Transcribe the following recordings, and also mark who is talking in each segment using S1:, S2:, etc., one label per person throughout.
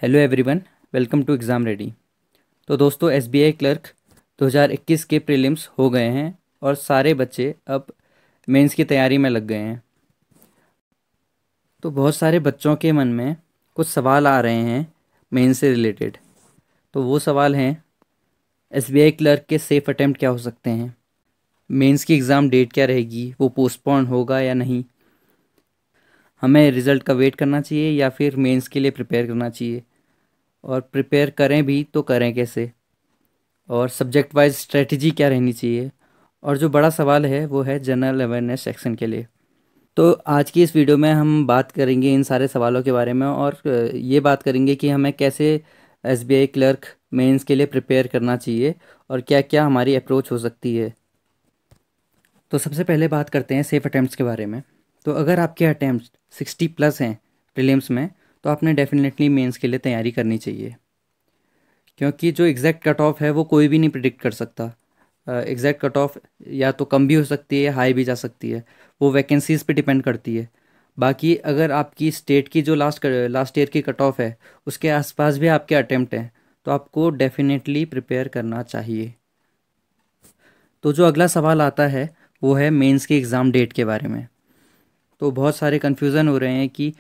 S1: Hello everyone, welcome to exam ready. तो दोस्तों, SBI clerk 2021 के प्रीलिम्स हो गए हैं और सारे बच्चे अब मेंस की तैयारी में लग गए हैं। तो बहुत सारे बच्चों के मन में कुछ सवाल आ रहे हैं मेंस से रिलेटेड। तो वो सवाल हैं, एसबीआई क्लर्क के सेफ़ अटेम्प्ट क्या हो सकते हैं, मेंस की एग्ज़ाम डेट क्या रहेगी, वो पोस्टपोन होगा या नहीं, हमें रिज़ल्ट का वेट करना चाहिए या फिर मेंस के लिए प्रिपेयर करना चाहिए, और प्रिपेयर करें भी तो करें कैसे, और सब्जेक्ट वाइज स्ट्रेटजी क्या रहनी चाहिए। और जो बड़ा सवाल है वो है जनरल अवेयरनेस सेक्शन के लिए। तो आज की इस वीडियो में हम बात करेंगे इन सारे सवालों के बारे में, और ये बात करेंगे कि हमें कैसे एसबीआई क्लर्क मेंस के लिए प्रिपेयर करना चाहिए और क्या क्या हमारी अप्रोच हो सकती है। तो सबसे पहले बात करते हैं सेफ़ अटैम्प्ट्स के बारे में। तो अगर आपके अटैम्प्ट 60 प्लस हैं प्रीलिम्स में, तो आपने डेफिनेटली मेंस के लिए तैयारी करनी चाहिए, क्योंकि जो एग्जैक्ट कट ऑफ है वो कोई भी नहीं प्रिडिक्ट कर सकता। एग्जैक्ट कट ऑफ या तो कम भी हो सकती है, हाई भी जा सकती है, वो वैकेंसीज़ पे डिपेंड करती है। बाकी अगर आपकी स्टेट की जो लास्ट ईयर की कट ऑफ है उसके आसपास भी आपके अटेम्प्ट हैं, तो आपको डेफिनेटली प्रिपेयर करना चाहिए। तो जो अगला सवाल आता है वो है मेंस के एग्ज़ाम डेट के बारे में। तो बहुत सारे कन्फ्यूज़न हो रहे हैं कि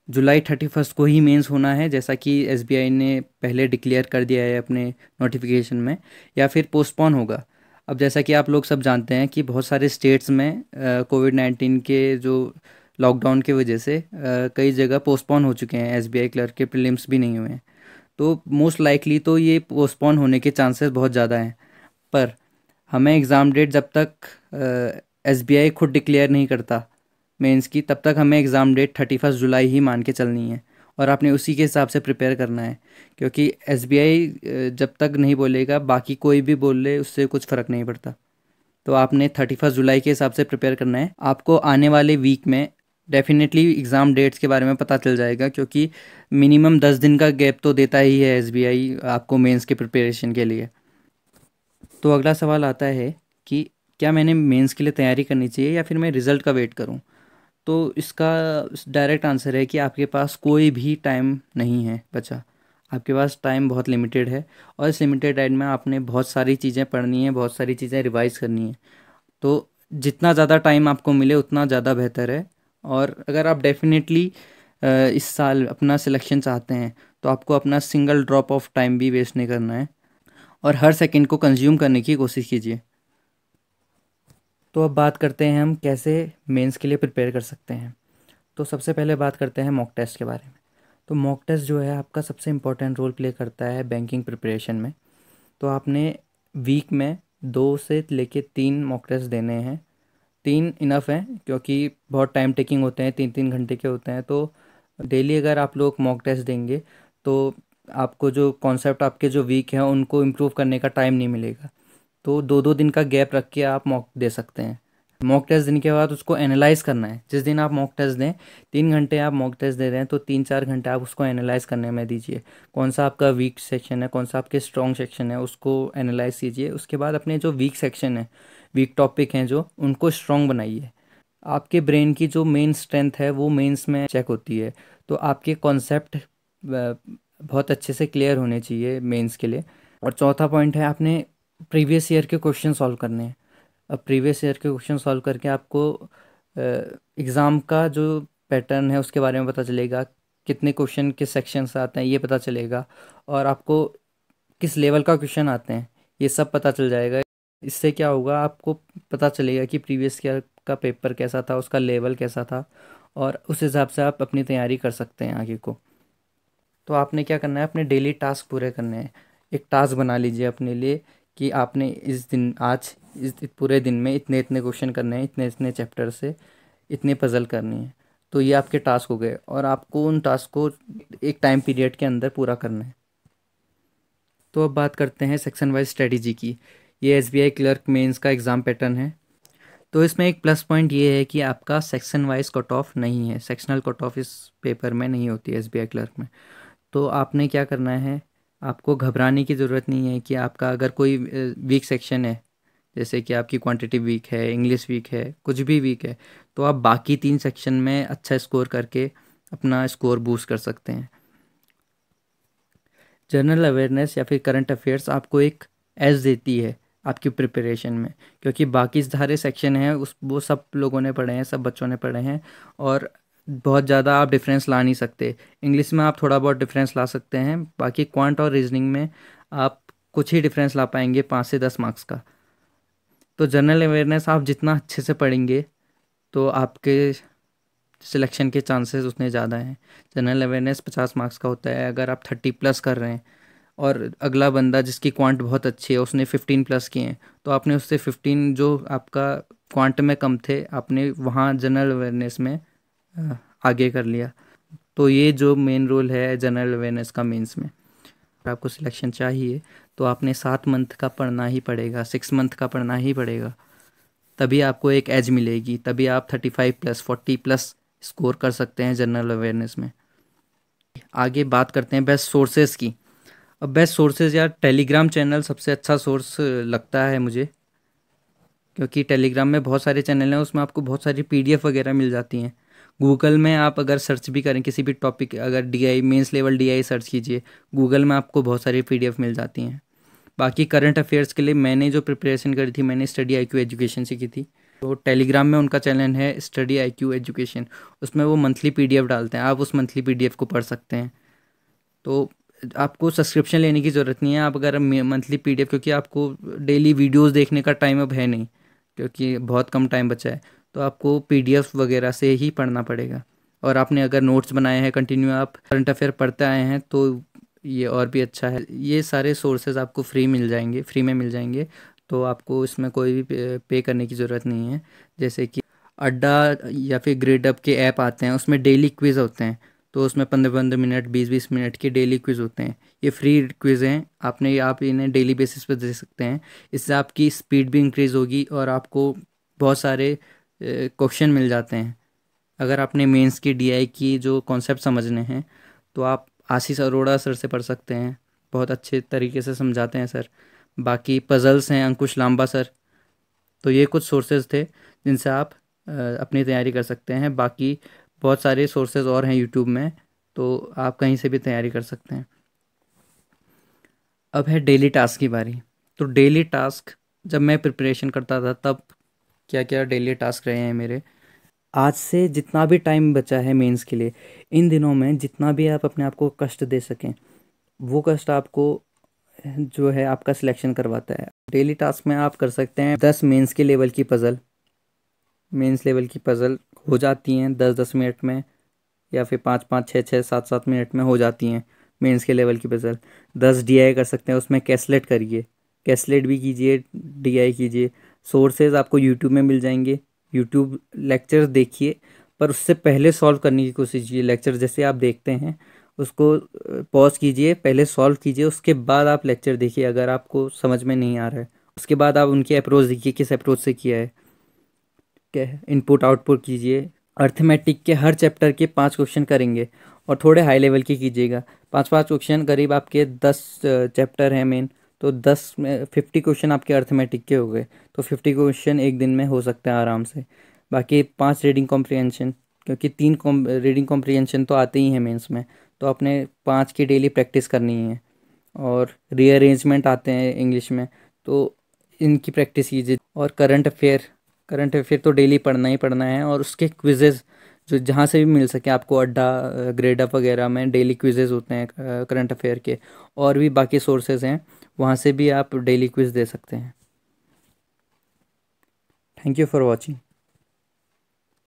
S1: जुलाई 31 को ही मेंस होना है, जैसा कि एसबीआई ने पहले डिक्लेयर कर दिया है अपने नोटिफिकेशन में, या फिर पोस्टपोन होगा। अब जैसा कि आप लोग सब जानते हैं कि बहुत सारे स्टेट्स में कोविड-19 के जो लॉकडाउन की वजह से कई जगह पोस्टपोन हो चुके हैं, एसबीआई क्लर्क के प्रीलिम्स भी नहीं हुए हैं। तो मोस्ट लाइकली तो ये पोस्टपोन होने के चांसेस बहुत ज़्यादा हैं। पर हमें एग्ज़ाम डेट जब तक एसबीआई खुद डिक्लेयर नहीं करता मेंस की, तब तक हमें एग्ज़ाम डेट 31 जुलाई ही मान के चलनी है, और आपने उसी के हिसाब से प्रिपेयर करना है। क्योंकि एसबीआई जब तक नहीं बोलेगा, बाकी कोई भी बोल ले उससे कुछ फ़र्क नहीं पड़ता। तो आपने 31 जुलाई के हिसाब से प्रिपेयर करना है। आपको आने वाले वीक में डेफिनेटली एग्ज़ाम डेट्स के बारे में पता चल जाएगा, क्योंकि मिनिमम 10 दिन का गैप तो देता ही है एसबीआई आपको मेंस के प्रिपरेशन के लिए। तो अगला सवाल आता है कि क्या मैंने मेंस के लिए तैयारी करनी चाहिए या फिर मैं रिज़ल्ट का वेट करूं। तो इसका डायरेक्ट आंसर है कि आपके पास कोई भी टाइम नहीं है बचा। आपके पास टाइम बहुत लिमिटेड है, और इस लिमिटेड टाइम में आपने बहुत सारी चीज़ें पढ़नी है, बहुत सारी चीज़ें रिवाइज करनी है। तो जितना ज़्यादा टाइम आपको मिले उतना ज़्यादा बेहतर है। और अगर आप डेफिनेटली इस साल अपना सिलेक्शन चाहते हैं, तो आपको अपना सिंगल ड्रॉप ऑफ टाइम भी वेस्ट नहीं करना है, और हर सेकंड को कंज्यूम करने की कोशिश कीजिए। तो अब बात करते हैं हम कैसे मेंस के लिए प्रिपेयर कर सकते हैं। तो सबसे पहले बात करते हैं मॉक टेस्ट के बारे में। तो मॉक टेस्ट जो है आपका सबसे इम्पोर्टेंट रोल प्ले करता है बैंकिंग प्रिपरेशन में। तो आपने वीक में 2 से लेके 3 मॉक टेस्ट देने हैं। 3 इनफ हैं, क्योंकि बहुत टाइम टेकिंग होते हैं, 3-3 घंटे के होते हैं। तो डेली अगर आप लोग मॉक टेस्ट देंगे तो आपको जो कॉन्सेप्ट आपके जो वीक हैं उनको इम्प्रूव करने का टाइम नहीं मिलेगा। तो 2-2 दिन का गैप रख के आप मॉक दे सकते हैं। मॉक टेस्ट देने के बाद उसको एनालाइज करना है। जिस दिन आप मॉक टेस्ट दें, 3 घंटे आप मॉक टेस्ट दे रहे हैं तो 3-4 घंटे आप उसको एनालाइज करने में दीजिए। कौन सा आपका वीक सेक्शन है, कौन सा आपके स्ट्रॉन्ग सेक्शन है, उसको एनालाइज कीजिए। उसके बाद अपने जो वीक सेक्शन है, वीक टॉपिक हैं जो, उनको स्ट्रॉन्ग बनाइए। आपके ब्रेन की जो मेन स्ट्रेंथ है वो मेंस में चेक होती है। तो आपके कॉन्सेप्ट बहुत अच्छे से क्लियर होने चाहिए मेंस के लिए। और चौथा पॉइंट है, आपने प्रीवियस ईयर के क्वेश्चन सॉल्व करने हैं। अब प्रीवियस ईयर के क्वेश्चन सॉल्व करके आपको एग्ज़ाम का जो पैटर्न है उसके बारे में पता चलेगा, कितने क्वेश्चन किस सेक्शन से आते हैं ये पता चलेगा, और आपको किस लेवल का क्वेश्चन आते हैं ये सब पता चल जाएगा। इससे क्या होगा, आपको पता चलेगा कि प्रीवियस ईयर का पेपर कैसा था, उसका लेवल कैसा था, और उस हिसाब से आप अपनी तैयारी कर सकते हैं आगे को। तो आपने क्या करना है, अपने डेली टास्क पूरे करने हैं। एक टास्क बना लीजिए अपने लिए कि आपने इस दिन, आज इस पूरे दिन में इतने इतने क्वेश्चन करने हैं, इतने इतने चैप्टर से इतने पजल करनी है। तो ये आपके टास्क हो गए, और आपको उन टास्क को एक टाइम पीरियड के अंदर पूरा करना है। तो अब बात करते हैं सेक्शन वाइज स्ट्रेटजी की। ये एसबीआई क्लर्क मेंस का एग्ज़ाम पैटर्न है। तो इसमें एक प्लस पॉइंट ये है कि आपका सेक्शन वाइज कट ऑफ नहीं है, सेक्शनल कट ऑफ इस पेपर में नहीं होती है एसबीआई क्लर्क में। तो आपने क्या करना है, आपको घबराने की ज़रूरत नहीं है कि आपका अगर कोई वीक सेक्शन है, जैसे कि आपकी क्वांटिटी वीक है, इंग्लिश वीक है, कुछ भी वीक है, तो आप बाकी 3 सेक्शन में अच्छा स्कोर करके अपना स्कोर बूस्ट कर सकते हैं। जनरल अवेयरनेस या फिर करंट अफेयर्स आपको एक एज देती है आपकी प्रिपरेशन में, क्योंकि बाकी सारे सेक्शन हैं उस वो सब लोगों ने पढ़े हैं, सब बच्चों ने पढ़े हैं, और बहुत ज़्यादा आप डिफरेंस ला नहीं सकते। इंग्लिश में आप थोड़ा बहुत डिफरेंस ला सकते हैं, बाकी क्वांट और रीजनिंग में आप कुछ ही डिफरेंस ला पाएंगे 5 से 10 मार्क्स का। तो जनरल अवेयरनेस आप जितना अच्छे से पढ़ेंगे तो आपके सिलेक्शन के चांसेस उतने ज़्यादा हैं। जनरल अवेयरनेस 50 मार्क्स का होता है। अगर आप 30+ कर रहे हैं और अगला बंदा जिसकी क्वांट बहुत अच्छी है उसने 15+ किए हैं, तो आपने उससे 15 जो आपका क्वांट में कम थे आपने वहाँ जनरल अवेयरनेस में अ, आगे कर लिया। तो ये जो मेन रोल है जनरल अवेयरनेस का मेंस में। अगर आपको सिलेक्शन चाहिए तो आपने 7 मंथ का पढ़ना ही पड़ेगा, 6 मंथ का पढ़ना ही पड़ेगा, तभी आपको एक एज मिलेगी, तभी आप 35+40+ स्कोर कर सकते हैं जनरल अवेयरनेस में। आगे बात करते हैं बेस्ट सोर्सेज की। अब बेस्ट सोर्सेज यार, टेलीग्राम चैनल सबसे अच्छा सोर्स लगता है मुझे, क्योंकि टेलीग्राम में बहुत सारे चैनल हैं, उसमें आपको बहुत सारी पीडीएफ वगैरह मिल जाती हैं। गूगल में आप अगर सर्च भी करें किसी भी टॉपिक, अगर DI mains level DI search कीजिए, गूगल में आपको बहुत सारी पीडीएफ मिल जाती हैं। बाकी करंट अफेयर्स के लिए मैंने जो प्रिपरेशन करी थी मैंने स्टडी आईक्यू एजुकेशन से की थी। तो टेलीग्राम में उनका चैनल है स्टडी आईक्यू एजुकेशन, उसमें वो मंथली पीडीएफ डालते हैं, आप उस मंथली पीडीएफ को पढ़ सकते हैं। तो आपको सब्सक्रिप्शन लेने की ज़रूरत नहीं है, आप अगर मंथली पीडीएफ, क्योंकि आपको डेली वीडियोस देखने का टाइम अब है नहीं, क्योंकि बहुत कम टाइम बचा है, तो आपको पीडीएफ वगैरह से ही पढ़ना पड़ेगा। और आपने अगर नोट्स बनाए हैं, कंटिन्यू आप करंट अफेयर पढ़ते आए हैं, तो ये और भी अच्छा है। ये सारे सोर्सेज आपको फ्री मिल जाएंगे, फ्री में मिल जाएंगे, तो आपको इसमें कोई भी पे करने की ज़रूरत नहीं है। जैसे कि अड्डा या फिर ग्रेड अप के ऐप आते हैं, उसमें डेली क्विज़ होते हैं, तो उसमें 15-15 मिनट 20-20 मिनट के डेली क्विज़ होते हैं। ये फ्री क्विज़ हैं, आप इन्हें डेली बेसिस पर दे सकते हैं। इससे आपकी स्पीड भी इंक्रीज़ होगी और आपको बहुत सारे क्वेश्चन मिल जाते हैं। अगर आपने मेंस की डीआई की जो कॉन्सेप्ट समझने हैं तो आप आशीष अरोड़ा सर से पढ़ सकते हैं, बहुत अच्छे तरीके से समझाते हैं सर। बाकी पज़ल्स हैं अंकुश लांबा सर। तो ये कुछ सोर्सेज थे जिनसे आप अपनी तैयारी कर सकते हैं। बाकी बहुत सारे सोर्सेज और हैं यूट्यूब में, तो आप कहीं से भी तैयारी कर सकते हैं। अब है डेली टास्क की बारी। तो डेली टास्क जब मैं प्रिपरेशन करता था तब क्या क्या डेली टास्क रहे हैं मेरे। आज से जितना भी टाइम बचा है मेंस के लिए, इन दिनों में जितना भी आप अपने आप को कष्ट दे सकें, वो कष्ट आपको जो है आपका सिलेक्शन करवाता है। डेली टास्क में आप कर सकते हैं 10 मेंस के लेवल की पज़ल। मेंस लेवल की पज़ल हो जाती हैं 10-10 मिनट में, या फिर 5-5 6-6 7-7 मिनट में हो जाती हैं मेंस के लेवल की पज़ल। 10 डीआई कर सकते हैं, उसमें कैसलेट करिए, कैसलेट भी कीजिए, डीआई कीजिए। सोर्सेज आपको यूट्यूब में मिल जाएंगे, यूट्यूब लेक्चर देखिए, पर उससे पहले सॉल्व करने की कोशिश कीजिए। लेक्चर जैसे आप देखते हैं उसको पॉज कीजिए, पहले सॉल्व कीजिए, उसके बाद आप लेक्चर देखिए। अगर आपको समझ में नहीं आ रहा है उसके बाद आप उनकी अप्रोच देखिए, किस अप्रोच से किया है, क्या है, इनपुट आउटपुट कीजिए। अर्थमेटिक के हर चैप्टर के 5 क्वेश्चन करेंगे और थोड़े हाई लेवल के कीजिएगा। 5-5 क्वेश्चन, करीब आपके 10 चैप्टर हैं मेन, तो 10 में 50 क्वेश्चन आपके अर्थमेटिक के हो गए। तो 50 क्वेश्चन एक दिन में हो सकते हैं आराम से। बाकी 5 रीडिंग कॉम्प्रिहेंशन, क्योंकि 3 रीडिंग कॉम्प्रिहेंशन तो आते ही हैं मेंस में, तो आपने 5 की डेली प्रैक्टिस करनी है। और रीअरेंजमेंट आते हैं इंग्लिश में, तो इनकी प्रैक्टिस कीजिए। और करंट अफेयर तो डेली पढ़ना ही पढ़ना है, और उसके क्विजेज़ जो जहाँ से भी मिल सके आपको, अड्डा ग्रेड अप वगैरह में डेली क्विजेज़ होते हैं करंट अफेयर के, और भी बाकी सोर्सेज हैं, वहाँ से भी आप डेली क्विज़ दे सकते हैं। Thank you for watching.